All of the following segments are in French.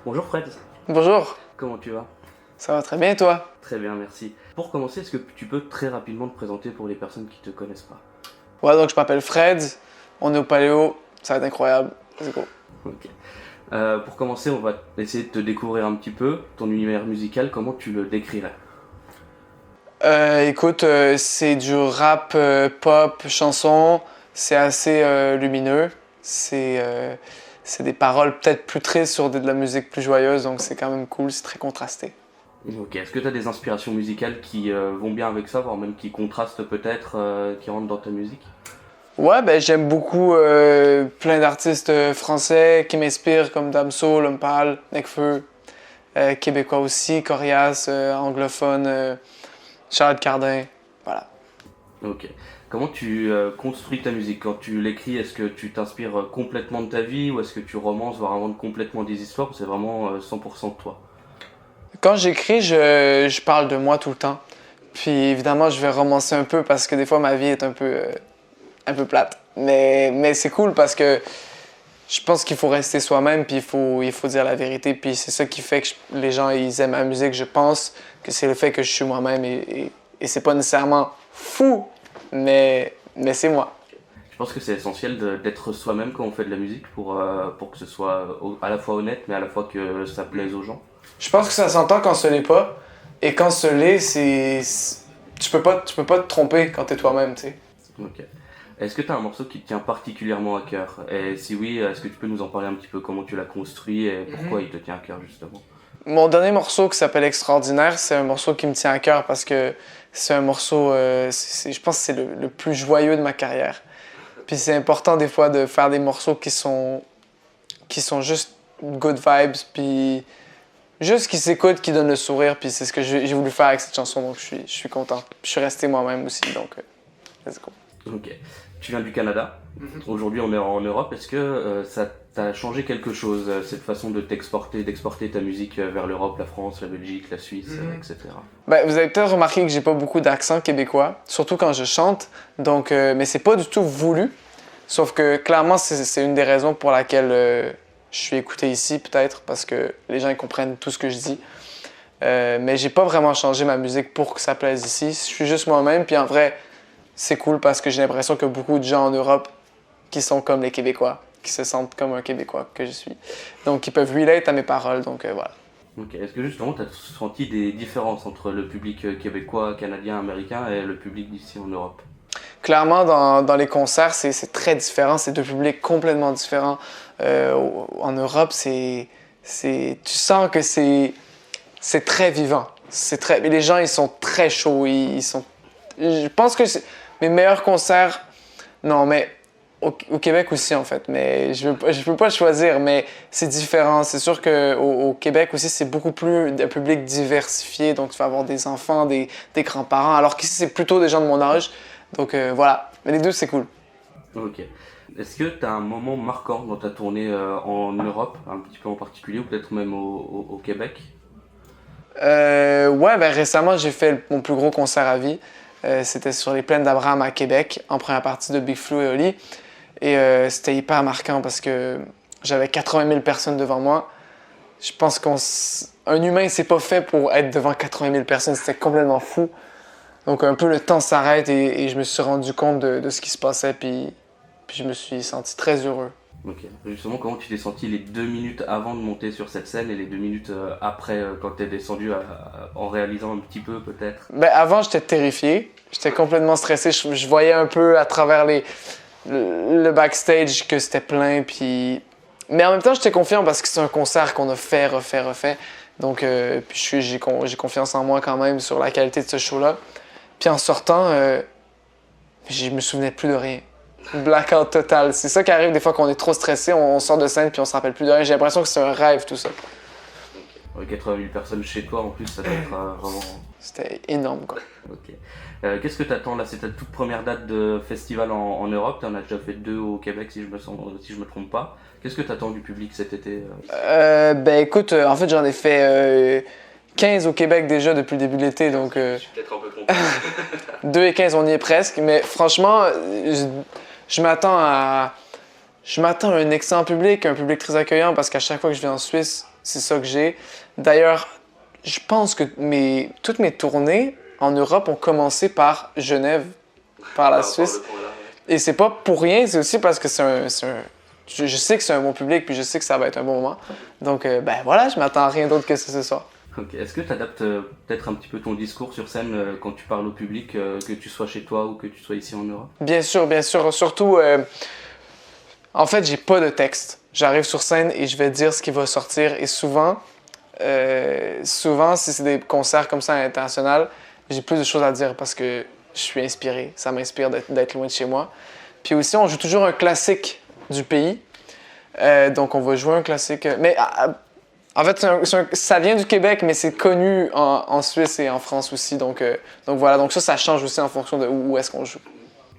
Bonjour Fred, Bonjour, comment tu vas? ça va très bien toi? Très bien, merci. Pour commencer, est-ce que tu peux très rapidement te présenter pour les personnes qui te connaissent pas? Ouais, donc je m'appelle Fred, on est au Paléo, ça va être incroyable, let's go. Ok. Pour commencer, on va essayer de te découvrir un petit peu, ton univers musical, comment tu le décrirais? Écoute, c'est du rap, pop, chanson, c'est assez lumineux, c'est des paroles peut-être plus tristes sur de la musique plus joyeuse, donc c'est quand même cool, c'est très contrasté. Ok, est-ce que tu as des inspirations musicales qui vont bien avec ça, voire même qui contrastent peut-être, qui rentrent dans ta musique? Ouais, ben j'aime beaucoup plein d'artistes français qui m'inspirent, comme Damso, Lompal, Nekfeu, québécois aussi, Corias, anglophone, Charles Cardin, voilà. Ok. Comment tu construis ta musique? Quand tu l'écris, est-ce que tu t'inspires complètement de ta vie ou est-ce que tu romances, voire inventes complètement des histoires ou c'est vraiment 100% de toi? Quand j'écris, je parle de moi tout le temps. Puis évidemment, je vais romancer un peu parce que des fois, ma vie est un peu plate. Mais c'est cool parce que je pense qu'il faut rester soi-même, puis il faut dire la vérité. Puis c'est ça qui fait que les gens ils aiment ma musique. Je pense que c'est le fait que je suis moi-même et c'est pas nécessairement fou, mais c'est moi. Je pense que c'est essentiel d'être soi-même quand on fait de la musique pour que ce soit à la fois honnête mais à la fois que ça plaise aux gens. Je pense que ça s'entend quand ce l'est pas. Et quand ce l'est, tu peux pas te tromper quand t'es toi-même, tu sais. Ok. Est-ce que tu as un morceau qui te tient particulièrement à cœur? Et si oui, est-ce que tu peux nous en parler un petit peu comment tu l'as construit et pourquoi il te tient à cœur justement? Mon dernier morceau qui s'appelle Extraordinaire, c'est un morceau qui me tient à cœur parce que c'est un morceau, je pense que c'est le plus joyeux de ma carrière. Puis c'est important des fois de faire des morceaux qui sont juste good vibes, puis juste qui s'écoutent, qui donnent le sourire, puis c'est ce que j'ai voulu faire avec cette chanson, donc je suis content. Puis je suis resté moi-même aussi, donc let's go. Ok. Tu viens du Canada. Aujourd'hui, on est en Europe. Est-ce que ça t'a changé quelque chose, cette façon de d'exporter ta musique vers l'Europe, la France, la Belgique, la Suisse, etc. Ben, vous avez peut-être remarqué que j'ai pas beaucoup d'accent québécois, surtout quand je chante, donc, mais c'est pas du tout voulu. Sauf que clairement, c'est une des raisons pour laquelle je suis écouté ici, peut-être, parce que les gens ils comprennent tout ce que je dis. Mais j'ai pas vraiment changé ma musique pour que ça plaise ici. Je suis juste moi-même, puis en vrai, c'est cool parce que j'ai l'impression que beaucoup de gens en Europe qui sont comme les Québécois, qui se sentent comme un Québécois que je suis. Donc, ils peuvent relate à mes paroles, donc voilà. Ok. Est-ce que justement, tu as senti des différences entre le public québécois, canadien, américain et le public d'ici en Europe? Clairement, dans les concerts, c'est très différent. C'est deux publics complètement différents. En Europe, tu sens que c'est très vivant. Les gens, ils sont très chauds. Je pense que mes meilleurs concerts, non, mais au Québec aussi, en fait. Mais je peux pas choisir, mais c'est différent. C'est sûr qu'au Québec aussi, c'est beaucoup plus un public diversifié. Donc, tu vas avoir des enfants, des grands-parents, alors qu'ici, c'est plutôt des gens de mon âge. Donc, voilà. Mais les deux, c'est cool. Ok. Est-ce que tu as un moment marquant dans ta tournée en Europe, un petit peu en particulier, ou peut-être même au Québec? Ouais, ben récemment, j'ai fait mon plus gros concert à vie. C'était sur les plaines d'Abraham à Québec, en première partie de Big Flo et Oli. Et c'était hyper marquant parce que j'avais 80 000 personnes devant moi. Je pense un humain, c'est pas fait pour être devant 80 000 personnes. C'était complètement fou. Donc, un peu le temps s'arrête et je me suis rendu compte de ce qui se passait. Puis je me suis senti très heureux. Ok. Justement, comment tu t'es senti les 2 minutes avant de monter sur cette scène et les 2 minutes après, quand t'es descendu en réalisant un petit peu peut-être? Ben, avant, j'étais terrifié. J'étais complètement stressé. Je voyais un peu à travers le backstage que c'était plein. Mais en même temps, j'étais confiant parce que c'est un concert qu'on a fait, refait. Donc, puis j'ai confiance en moi quand même sur la qualité de ce show-là. Puis en sortant, je me souvenais plus de rien. Blackout total. C'est ça qui arrive des fois qu'on est trop stressé, on sort de scène puis on se rappelle plus de rien. J'ai l'impression que c'est un rêve tout ça. Ouais, 80 000 personnes chez toi en plus, ça doit être vraiment. C'était énorme quoi. Ok. Qu'est-ce que t'attends là? C'est ta toute première date de festival en Europe. T'en as déjà fait 2 au Québec si je me trompe pas. Qu'est-ce que t'attends du public cet été? Ben écoute, en fait j'en ai fait 15 au Québec déjà depuis le début de l'été, donc Je suis peut-être un peu trompé. 2 et 15 on y est presque. Mais franchement, je m'attends à un excellent public, un public très accueillant parce qu'à chaque fois que je viens en Suisse, C'est ça que j'ai. D'ailleurs, je pense que toutes mes tournées en Europe ont commencé par Genève, par la Suisse. Et c'est pas pour rien, c'est aussi parce que je sais que c'est un bon public, puis je sais que ça va être un bon moment. Donc, ben voilà, je m'attends à rien d'autre que ce soir. Ok. Est-ce que tu adaptes peut-être un petit peu ton discours sur scène quand tu parles au public, que tu sois chez toi ou que tu sois ici en Europe? Bien sûr, bien sûr. Surtout, en fait, j'ai pas de texte. J'arrive sur scène et je vais dire ce qui va sortir. Et souvent, si c'est des concerts comme ça à l'international, j'ai plus de choses à dire parce que je suis inspiré. Ça m'inspire d'être loin de chez moi. Puis aussi, on joue toujours un classique du pays. Donc, on va jouer un classique. Mais en fait, ça vient du Québec, mais c'est connu en Suisse et en France aussi. Donc voilà. Donc ça change aussi en fonction de où est-ce qu'on joue.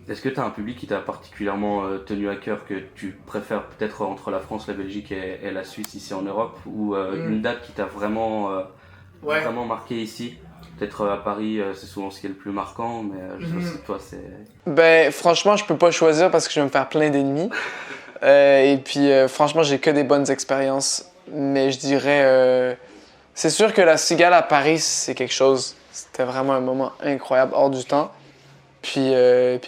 Est-ce que tu as un public qui t'a particulièrement tenu à cœur, que tu préfères peut-être entre la France, la Belgique et la Suisse ici en Europe, ou une date qui t'a vraiment marqué ici? Peut-être à Paris, c'est souvent ce qui est le plus marquant, mais je sais pas, toi, c'est... Ben, franchement, je peux pas choisir parce que je vais me faire plein d'ennemis. Et puis, franchement, j'ai que des bonnes expériences. Mais je dirais... c'est sûr que la Cigale à Paris, c'est quelque chose. C'était vraiment un moment incroyable, hors du temps. Puis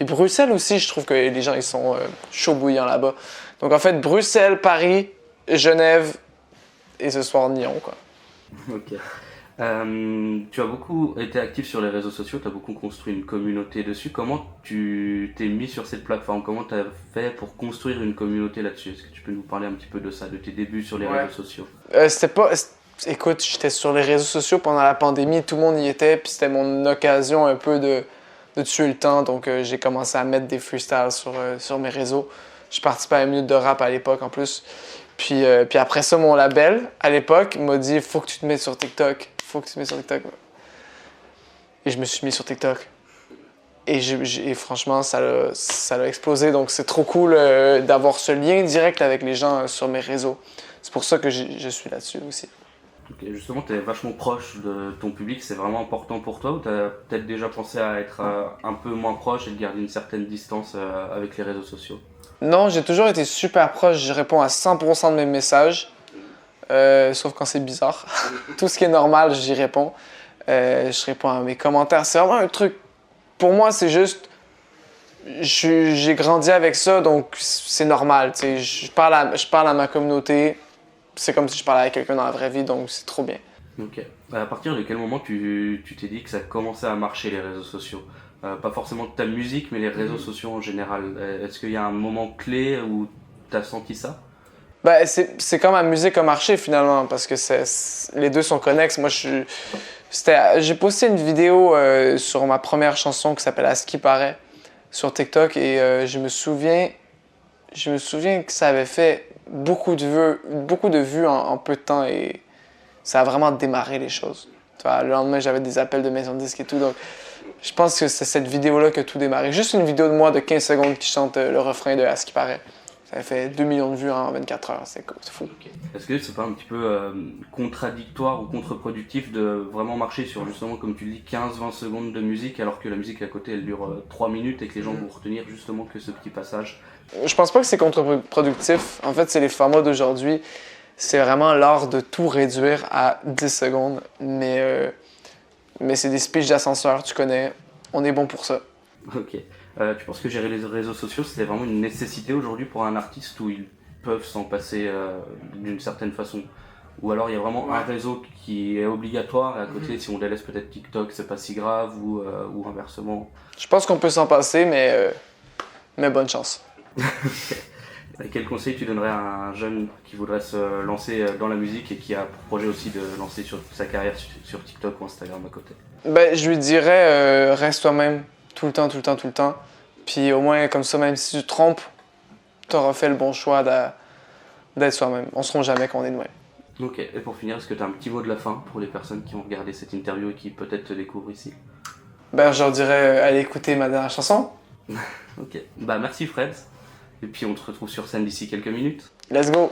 Bruxelles aussi, je trouve que les gens, ils sont chauds bouillants là-bas. Donc, en fait, Bruxelles, Paris, Genève et ce soir, Nyon, quoi. Ok. Tu as beaucoup été actif sur les réseaux sociaux, tu as beaucoup construit une communauté dessus. Comment tu t'es mis sur cette plateforme? Comment tu as fait pour construire une communauté là-dessus? Est-ce que tu peux nous parler un petit peu de ça, de tes débuts sur les réseaux sociaux? Écoute, j'étais sur les réseaux sociaux pendant la pandémie, tout le monde y était, puis c'était mon occasion un peu de tuer le temps. Donc j'ai commencé à mettre des freestyles sur mes réseaux. Je participais à une minute de rap à l'époque en plus. Puis après ça, mon label, à l'époque, m'a dit « Faut que tu te mettes sur TikTok. Faut que tu te mettes sur TikTok. » Et je me suis mis sur TikTok. Et franchement, ça l'a explosé. Donc c'est trop cool d'avoir ce lien direct avec les gens sur mes réseaux. C'est pour ça que je suis là-dessus aussi. Okay, justement, tu es vachement proche de ton public, c'est vraiment important pour toi, ou tu as peut-être déjà pensé à être un peu moins proche et de garder une certaine distance avec les réseaux sociaux? Non, j'ai toujours été super proche, je réponds à 100% de mes messages, sauf quand c'est bizarre. Tout ce qui est normal, j'y réponds. Je réponds à mes commentaires. C'est vraiment un truc, pour moi, c'est juste, j'ai grandi avec ça, donc c'est normal. Je parle à ma communauté, c'est comme si je parlais avec quelqu'un dans la vraie vie, donc c'est trop bien. Ok. À partir de quel moment tu t'es dit que ça commençait à marcher les réseaux sociaux? Pas forcément de ta musique, mais les réseaux sociaux en général. Est-ce qu'il y a un moment clé où tu as senti ça? Ben, c'est quand ma musique a marché finalement, parce que les deux sont connexes. Moi, j'ai posté une vidéo sur ma première chanson qui s'appelle « À ce qui paraît » sur TikTok, et je me souviens que ça avait fait beaucoup de vues en peu de temps, et ça a vraiment démarré les choses. Tu vois, le lendemain, j'avais des appels de maison de disques et tout, donc je pense que c'est cette vidéo-là qui a tout démarré. Juste une vidéo de moi de 15 secondes qui chante le refrain de « À ce qui paraît ». Ça a fait 2 millions de vues en 24 heures, c'est fou. Okay. Est-ce que c'est pas un petit peu contradictoire ou contre-productif de vraiment marcher sur justement, comme tu le dis, 15-20 secondes de musique, alors que la musique à côté elle dure 3 minutes et que les gens vont retenir justement que ce petit passage? Je pense pas que c'est contre-productif. En fait, c'est les formats d'aujourd'hui. C'est vraiment l'art de tout réduire à 10 secondes. Mais c'est des speeches d'ascenseur, tu connais. On est bon pour ça. Ok. Tu penses que gérer les réseaux sociaux, c'est vraiment une nécessité aujourd'hui pour un artiste, ou ils peuvent s'en passer d'une certaine façon? Ou alors il y a vraiment un réseau qui est obligatoire, et à côté, si on délaisse peut-être TikTok, c'est pas si grave, ou inversement? Je pense qu'on peut s'en passer, mais bonne chance. Quel conseil tu donnerais à un jeune qui voudrait se lancer dans la musique et qui a pour projet aussi de lancer sa carrière sur TikTok ou Instagram à côté? Ben, je lui dirais reste toi-même, tout le temps, tout le temps, tout le temps. Puis au moins, comme ça, même si tu te trompes, tu auras fait le bon choix d'être soi-même. On ne se rend jamais qu'on est de même. Ok, et pour finir, est-ce que tu as un petit mot de la fin pour les personnes qui ont regardé cette interview et qui peut-être te découvrent ici? Ben, je leur dirais allez écouter ma dernière chanson. Ok, bah merci Fred. Et puis on te retrouve sur scène d'ici quelques minutes. Let's go!